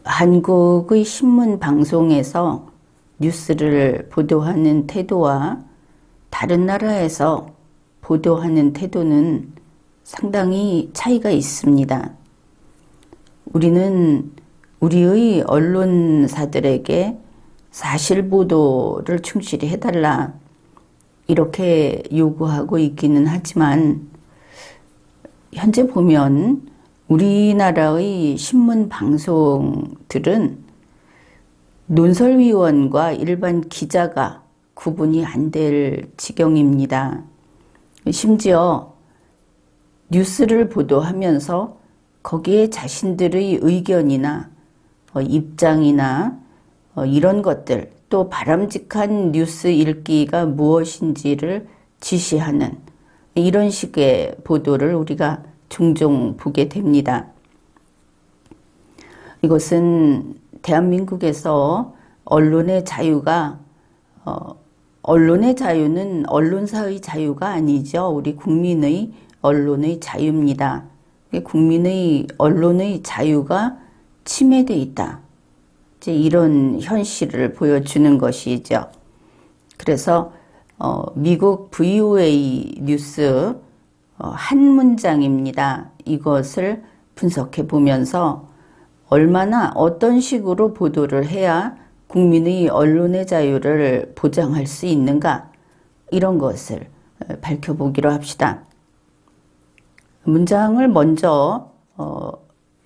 한국의 신문 방송에서 뉴스를 보도하는 태도와 다른 나라에서 보도하는 태도는 상당히 차이가 있습니다. 우리는 우리의 언론사들에게 사실 보도를 충실히 해달라 이렇게 요구하고 있기는 하지만 현재 보면 우리나라의 신문 방송들은 논설위원과 일반 기자가 구분이 안 될 지경입니다. 심지어 뉴스를 보도하면서 거기에 자신들의 의견이나 입장이나 이런 것들, 또 바람직한 뉴스 읽기가 무엇인지를 지시하는 이런 식의 보도를 우리가 종종 보게 됩니다. 이것은 대한민국에서 언론의 자유가 언론의 자유는 언론사의 자유가 아니죠. 우리 국민의 언론의 자유입니다. 국민의 언론의 자유가 침해되어 있다. 이제 이런 현실을 보여주는 것이죠. 그래서 미국 VOA 뉴스 한 문장입니다. 이것을 분석해 보면서 얼마나 어떤 식으로 보도를 해야 국민의 언론의 자유를 보장할 수 있는가 이런 것을 밝혀보기로 합시다. 문장을 먼저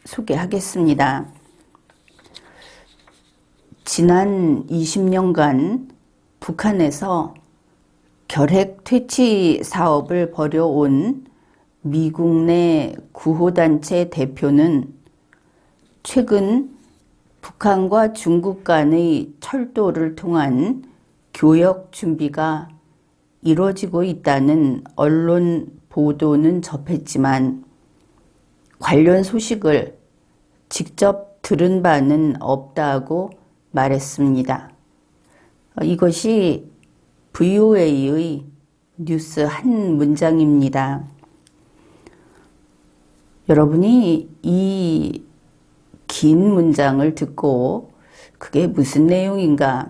소개하겠습니다. 지난 20년간 북한에서 결핵 퇴치 사업을 벌여온 미국 내 구호단체 대표는 최근 북한과 중국 간의 철도를 통한 교역 준비가 이루어지고 있다는 언론 보도는 접했지만 관련 소식을 직접 들은 바는 없다고 말했습니다. 이것이 VOA의 뉴스 한 문장입니다. 여러분이 이 긴 문장을 듣고 그게 무슨 내용인가?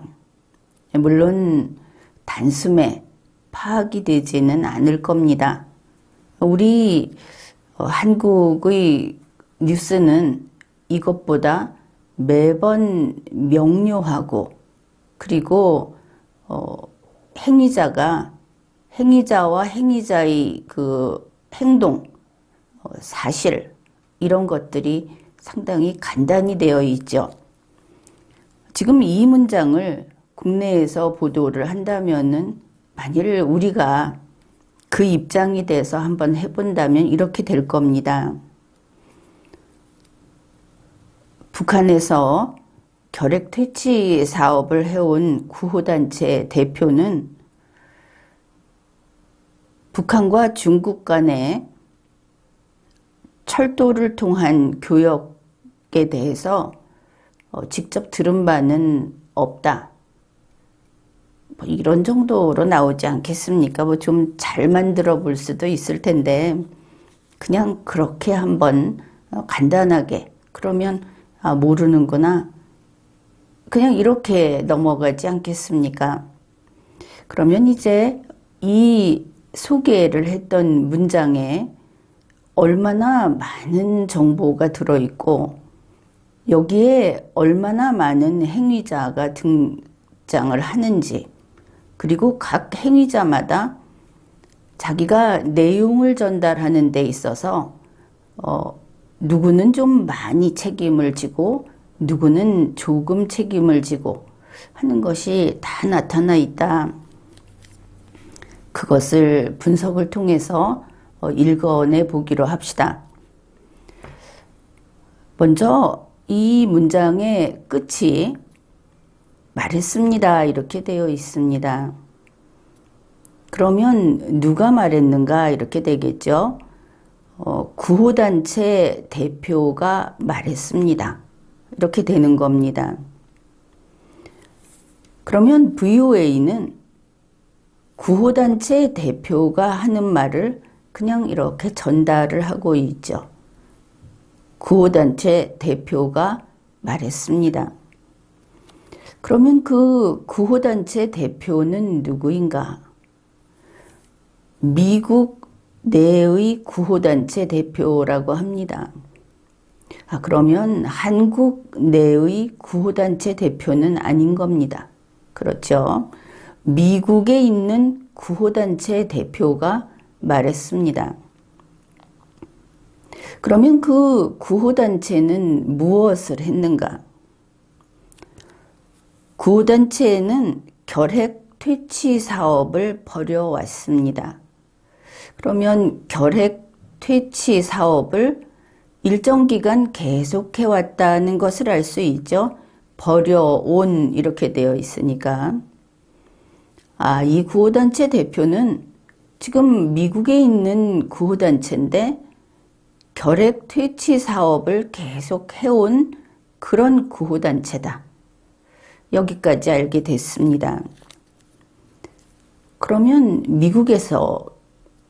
물론 단숨에 파악이 되지는 않을 겁니다. 우리 한국의 뉴스는 이것보다 매번 명료하고 그리고 행위자와 행위자의 그 행동, 사실 이런 것들이 상당히 간단히 되어 있죠. 지금 이 문장을 국내에서 보도를 한다면은 만일 우리가 그 입장이 돼서 한번 해본다면 이렇게 될 겁니다. 북한에서 결핵 퇴치 사업을 해온 구호단체 대표는 북한과 중국 간의 철도를 통한 교역에 대해서 직접 들은 바는 없다. 뭐 이런 정도로 나오지 않겠습니까? 뭐 좀 잘 만들어 볼 수도 있을 텐데 그냥 그렇게 한번 간단하게 그러면 모르는구나. 그냥 이렇게 넘어가지 않겠습니까? 그러면 이제 이 소개를 했던 문장에 얼마나 많은 정보가 들어있고 여기에 얼마나 많은 행위자가 등장을 하는지 그리고 각 행위자마다 자기가 내용을 전달하는 데 있어서 누구는 좀 많이 책임을 지고 누구는 조금 책임을 지고 하는 것이 다 나타나 있다. 그것을 분석을 통해서 읽어내 보기로 합시다. 먼저 이 문장의 끝이 말했습니다. 이렇게 되어 있습니다. 그러면 누가 말했는가 이렇게 되겠죠. 구호단체 대표가 말했습니다. 이렇게 되는 겁니다. 그러면 VOA는 구호단체 대표가 하는 말을 그냥 이렇게 전달을 하고 있죠. 구호단체 대표가 말했습니다. 그러면 그 구호단체 대표는 누구인가? 미국 내의 구호단체 대표라고 합니다. 그러면 한국 내의 구호단체 대표는 아닌 겁니다. 그렇죠? 미국에 있는 구호단체 대표가 말했습니다. 그러면 그 구호단체는 무엇을 했는가? 구호단체는 결핵 퇴치 사업을 벌여왔습니다. 그러면 결핵 퇴치 사업을 일정 기간 계속해왔다는 것을 알 수 있죠. 벌여온 이렇게 되어 있으니까. 이 구호단체 대표는 지금 미국에 있는 구호단체인데 결핵 퇴치 사업을 계속 해온 그런 구호단체다. 여기까지 알게 됐습니다. 그러면 미국에서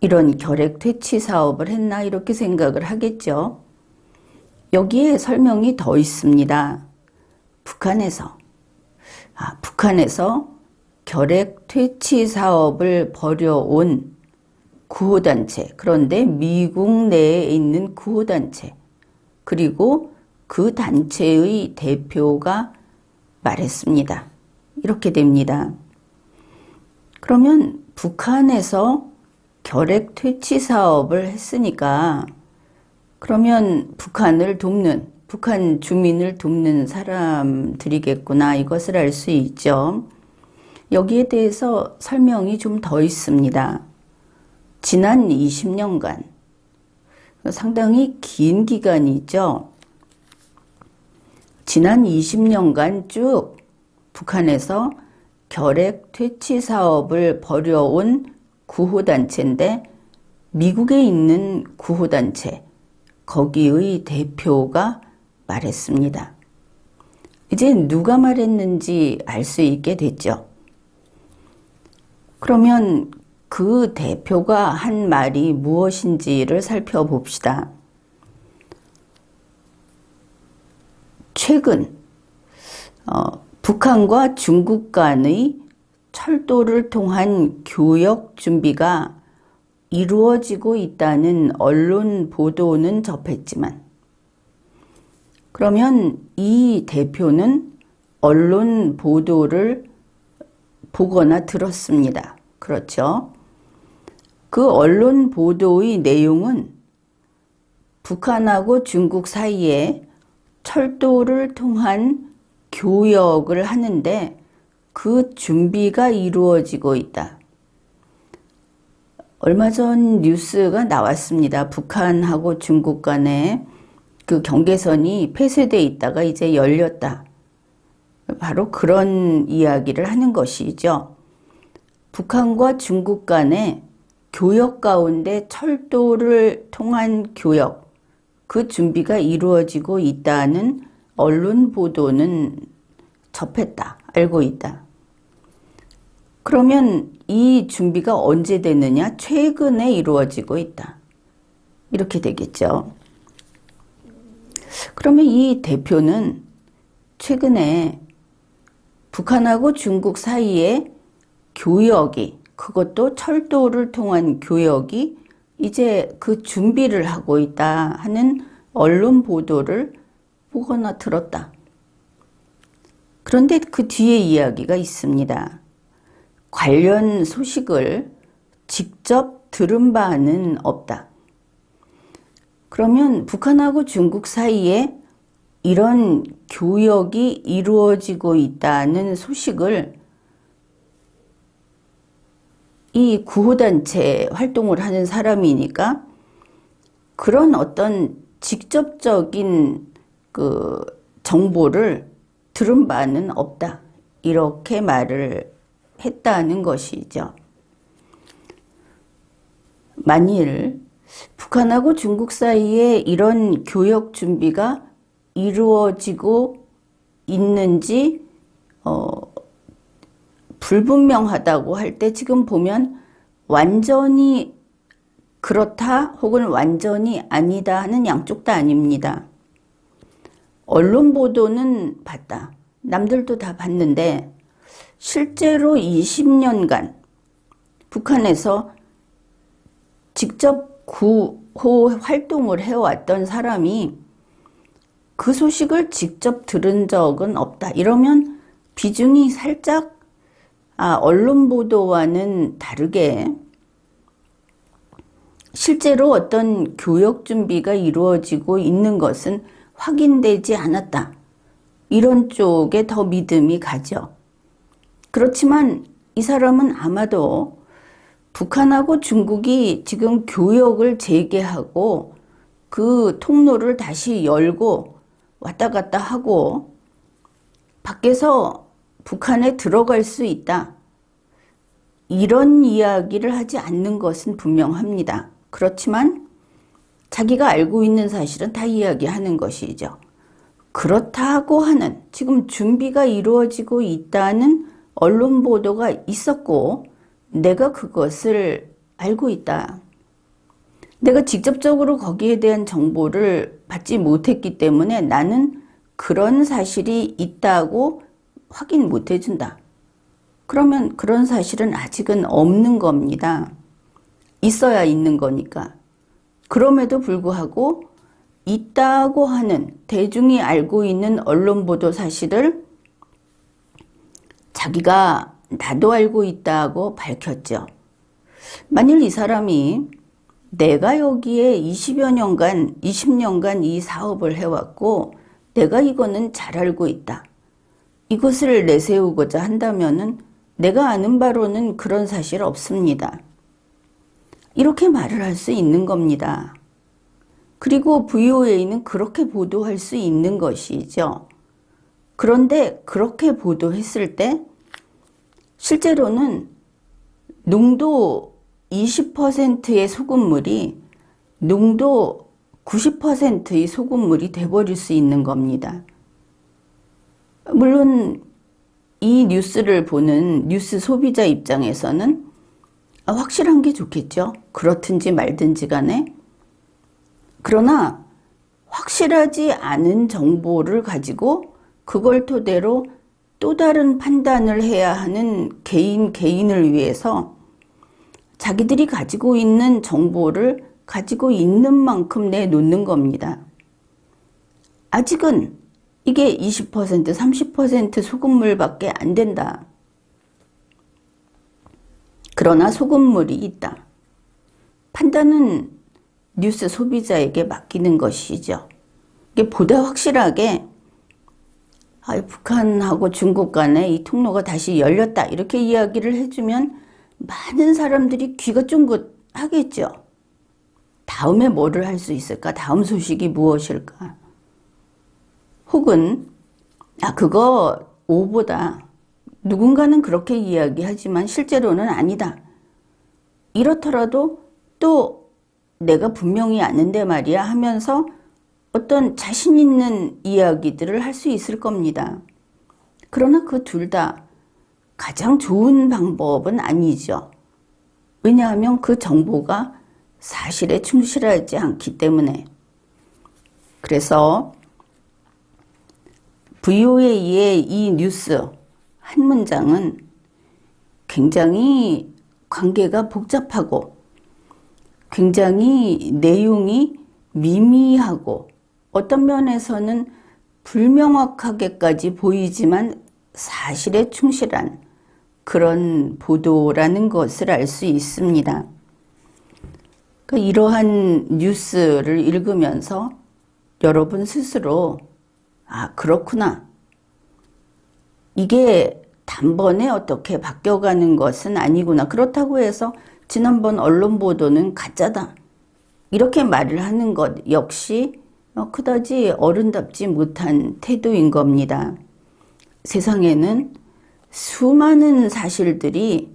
이런 결핵 퇴치 사업을 했나 이렇게 생각을 하겠죠. 여기에 설명이 더 있습니다. 북한에서 결핵 퇴치 사업을 벌여온 구호단체, 그런데 미국 내에 있는 구호단체, 그리고 그 단체의 대표가 말했습니다. 이렇게 됩니다. 그러면 북한에서 결핵 퇴치 사업을 했으니까 그러면 북한 주민을 돕는 사람들이겠구나 이것을 알 수 있죠. 여기에 대해서 설명이 좀 더 있습니다. 지난 20년간 상당히 긴 기간이죠. 지난 20년간 쭉 북한에서 결핵 퇴치 사업을 벌여온 구호단체인데 미국에 있는 구호단체, 거기의 대표가 말했습니다. 이제 누가 말했는지 알 수 있게 됐죠. 그러면 그 대표가 한 말이 무엇인지를 살펴봅시다. 최근 북한과 중국 간의 철도를 통한 교역 준비가 이루어지고 있다는 언론 보도는 접했지만 그러면 이 대표는 언론 보도를 보거나 들었습니다. 그렇죠? 그 언론 보도의 내용은 북한하고 중국 사이에 철도를 통한 교역을 하는데 그 준비가 이루어지고 있다. 얼마 전 뉴스가 나왔습니다. 북한하고 중국 간에 그 경계선이 폐쇄되어 있다가 이제 열렸다. 바로 그런 이야기를 하는 것이죠. 북한과 중국 간에 교역 가운데 철도를 통한 교역, 그 준비가 이루어지고 있다는 언론 보도는 접했다, 알고 있다. 그러면 이 준비가 언제 되느냐? 최근에 이루어지고 있다. 이렇게 되겠죠. 그러면 이 대표는 최근에 북한하고 중국 사이에 교역이, 그것도 철도를 통한 교역이 이제 그 준비를 하고 있다 하는 언론 보도를 보거나 들었다. 그런데 그 뒤에 이야기가 있습니다. 관련 소식을 직접 들은 바는 없다. 그러면 북한하고 중국 사이에 이런 교역이 이루어지고 있다는 소식을 이 구호단체 활동을 하는 사람이니까 그런 어떤 직접적인 그 정보를 들은 바는 없다. 이렇게 말을 했다는 것이죠. 만일 북한하고 중국 사이에 이런 교역 준비가 이루어지고 있는지 불분명하다고 할 때 지금 보면 완전히 그렇다 혹은 완전히 아니다 하는 양쪽 다 아닙니다. 언론 보도는 봤다. 남들도 다 봤는데 실제로 20년간 북한에서 직접 구호 활동을 해왔던 사람이 그 소식을 직접 들은 적은 없다. 이러면 비중이 살짝 언론 보도와는 다르게 실제로 어떤 교역 준비가 이루어지고 있는 것은 확인되지 않았다. 이런 쪽에 더 믿음이 가죠. 그렇지만 이 사람은 아마도 북한하고 중국이 지금 교역을 재개하고 그 통로를 다시 열고 왔다 갔다 하고 밖에서 북한에 들어갈 수 있다. 이런 이야기를 하지 않는 것은 분명합니다. 그렇지만 자기가 알고 있는 사실은 다 이야기하는 것이죠. 그렇다고 하는 지금 준비가 이루어지고 있다는 언론 보도가 있었고 내가 그것을 알고 있다. 내가 직접적으로 거기에 대한 정보를 받지 못했기 때문에 나는 그런 사실이 있다고 확인 못 해준다. 그러면 그런 사실은 아직은 없는 겁니다. 있어야 있는 거니까. 그럼에도 불구하고 있다고 하는 대중이 알고 있는 언론 보도 사실을 자기가 나도 알고 있다고 밝혔죠. 만일 이 사람이 내가 여기에 20여 년간, 20년간 이 사업을 해왔고 내가 이거는 잘 알고 있다. 이것을 내세우고자 한다면은 내가 아는 바로는 그런 사실 없습니다. 이렇게 말을 할 수 있는 겁니다. 그리고 VOA는 그렇게 보도할 수 있는 것이죠. 그런데 그렇게 보도했을 때 실제로는 농도 20%의 소금물이 농도 90%의 소금물이 돼버릴 수 있는 겁니다. 물론 이 뉴스를 보는 뉴스 소비자 입장에서는 확실한 게 좋겠죠. 그렇든지 말든지 간에. 그러나 확실하지 않은 정보를 가지고 그걸 토대로 또 다른 판단을 해야 하는 개인을 위해서 자기들이 가지고 있는 정보를 가지고 있는 만큼 내놓는 겁니다. 아직은 이게 20%, 30% 소금물밖에 안 된다. 그러나 소금물이 있다. 판단은 뉴스 소비자에게 맡기는 것이죠. 이게 보다 확실하게 북한하고 중국 간에 이 통로가 다시 열렸다 이렇게 이야기를 해주면 많은 사람들이 귀가 쫑긋하겠죠. 다음에 뭐를 할 수 있을까? 다음 소식이 무엇일까? 혹은 그거 오보다. 누군가는 그렇게 이야기하지만 실제로는 아니다. 이렇더라도 또 내가 분명히 아는데 말이야 하면서 어떤 자신 있는 이야기들을 할 수 있을 겁니다. 그러나 그 둘 다 가장 좋은 방법은 아니죠. 왜냐하면 그 정보가 사실에 충실하지 않기 때문에. 그래서 VOA의 이 뉴스 한 문장은 굉장히 관계가 복잡하고 굉장히 내용이 미미하고 어떤 면에서는 불명확하게까지 보이지만 사실에 충실한 그런 보도라는 것을 알 수 있습니다. 그러니까 이러한 뉴스를 읽으면서 여러분 스스로 그렇구나. 이게 단번에 어떻게 바뀌어가는 것은 아니구나. 그렇다고 해서 지난번 언론 보도는 가짜다. 이렇게 말을 하는 것 역시 그다지 어른답지 못한 태도인 겁니다. 세상에는 수많은 사실들이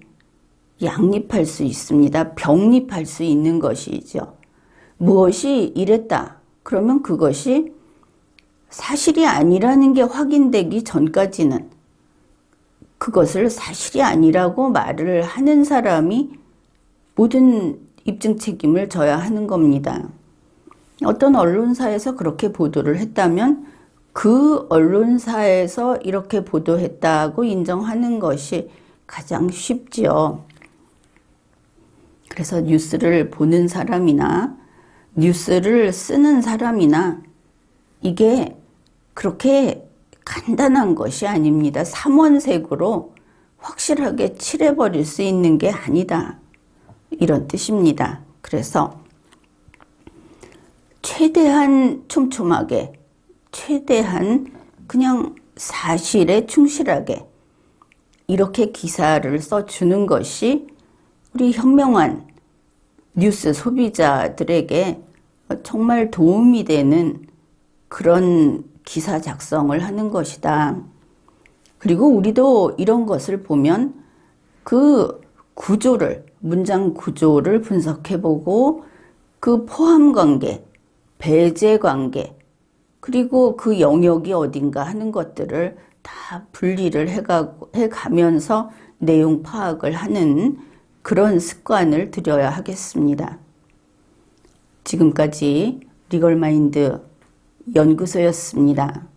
양립할 수 있습니다. 병립할 수 있는 것이죠. 무엇이 이랬다. 그러면 그것이 사실이 아니라는 게 확인되기 전까지는 그것을 사실이 아니라고 말을 하는 사람이 모든 입증 책임을 져야 하는 겁니다. 어떤 언론사에서 그렇게 보도를 했다면 그 언론사에서 이렇게 보도했다고 인정하는 것이 가장 쉽지요. 그래서 뉴스를 보는 사람이나 뉴스를 쓰는 사람이나 이게 그렇게 간단한 것이 아닙니다. 삼원색으로 확실하게 칠해버릴 수 있는 게 아니다. 이런 뜻입니다. 그래서 최대한 촘촘하게, 최대한 그냥 사실에 충실하게 이렇게 기사를 써주는 것이 우리 현명한 뉴스 소비자들에게 정말 도움이 되는 그런 기사 작성을 하는 것이다. 그리고 우리도 이런 것을 보면 그 구조를, 문장 구조를 분석해보고 그 포함 관계, 배제 관계, 그리고 그 영역이 어딘가 하는 것들을 다 분리를 해가면서 내용 파악을 하는 그런 습관을 들여야 하겠습니다. 지금까지 리걸마인드 연구소였습니다.